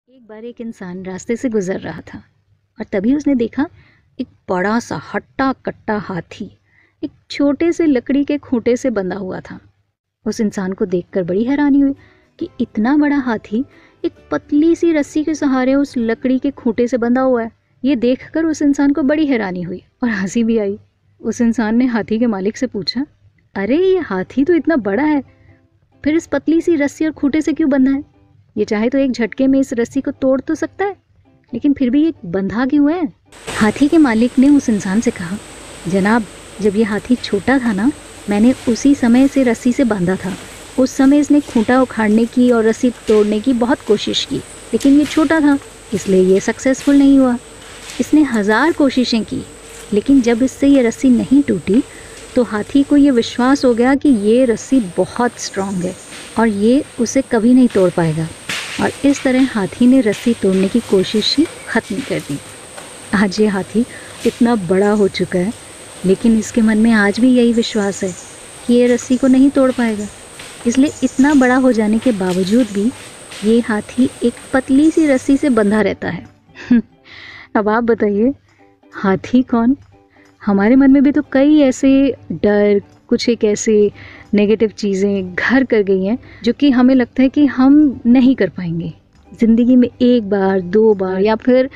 एक बार एक इंसान रास्ते से गुजर रहा था और तभी उसने देखा एक बड़ा सा हट्टा कट्टा हाथी एक छोटे से लकड़ी के खूंटे से बंधा हुआ था। उस इंसान को देखकर बड़ी हैरानी हुई कि इतना बड़ा हाथी एक पतली सी रस्सी के सहारे उस लकड़ी के खूंटे से बंधा हुआ है। ये देखकर उस इंसान को बड़ी हैरानी हुई और हंसी भी आई। उस इंसान ने हाथी के मालिक से पूछा, अरे ये हाथी तो इतना बड़ा है, फिर इस पतली सी रस्सी और खूंटे से क्यों बंधा है? ये चाहे तो एक झटके में इस रस्सी को तोड़ तो सकता है, लेकिन फिर भी ये बंधा क्यों है? हाथी के मालिक ने उस इंसान से कहा, जनाब, जब ये हाथी छोटा था ना, मैंने उसी समय से रस्सी से बांधा था। उस समय इसने खूंटा उखाड़ने की और रस्सी तोड़ने की बहुत कोशिश की, लेकिन ये छोटा था, इसलिए ये सक्सेसफुल नहीं हुआ। इसने 1000 कोशिशें की, लेकिन जब इससे ये रस्सी नहीं टूटी तो हाथी को ये विश्वास हो गया कि ये रस्सी बहुत स्ट्रांग है और ये उसे कभी नहीं तोड़ पाएगा, और इस तरह हाथी ने रस्सी तोड़ने की कोशिश ही ख़त्म कर दी। आज ये हाथी इतना बड़ा हो चुका है, लेकिन इसके मन में आज भी यही विश्वास है कि ये रस्सी को नहीं तोड़ पाएगा। इसलिए इतना बड़ा हो जाने के बावजूद भी ये हाथी एक पतली सी रस्सी से बंधा रहता है। अब आप बताइए, हाथी कौन? हमारे मन में भी तो कई ऐसे डर, कुछ एक ऐसे नेगेटिव चीज़ें घर कर गई हैं जो कि हमें लगता है कि हम नहीं कर पाएंगे ज़िंदगी में। एक बार 2 बार या फिर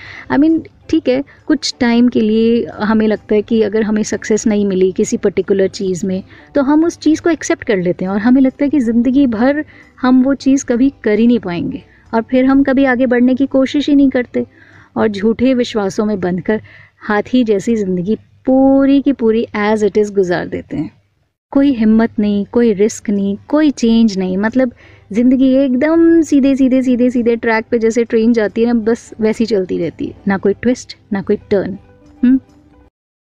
ठीक है, कुछ टाइम के लिए हमें लगता है कि अगर हमें सक्सेस नहीं मिली किसी पर्टिकुलर चीज़ में तो हम उस चीज़ को एक्सेप्ट कर लेते हैं और हमें लगता है कि ज़िंदगी भर हम वो चीज़ कभी कर ही नहीं पाएंगे, और फिर हम कभी आगे बढ़ने की कोशिश ही नहीं करते और झूठे विश्वासों में बंधकर हाथी जैसी ज़िंदगी पूरी की पूरी एज इट इज़ गुजार देते हैं। कोई हिम्मत नहीं, कोई रिस्क नहीं, कोई चेंज नहीं, मतलब ज़िंदगी एकदम सीधे सीधे सीधे सीधे ट्रैक पे जैसे ट्रेन जाती है ना, बस वैसी चलती रहती है, ना कोई ट्विस्ट ना कोई टर्न।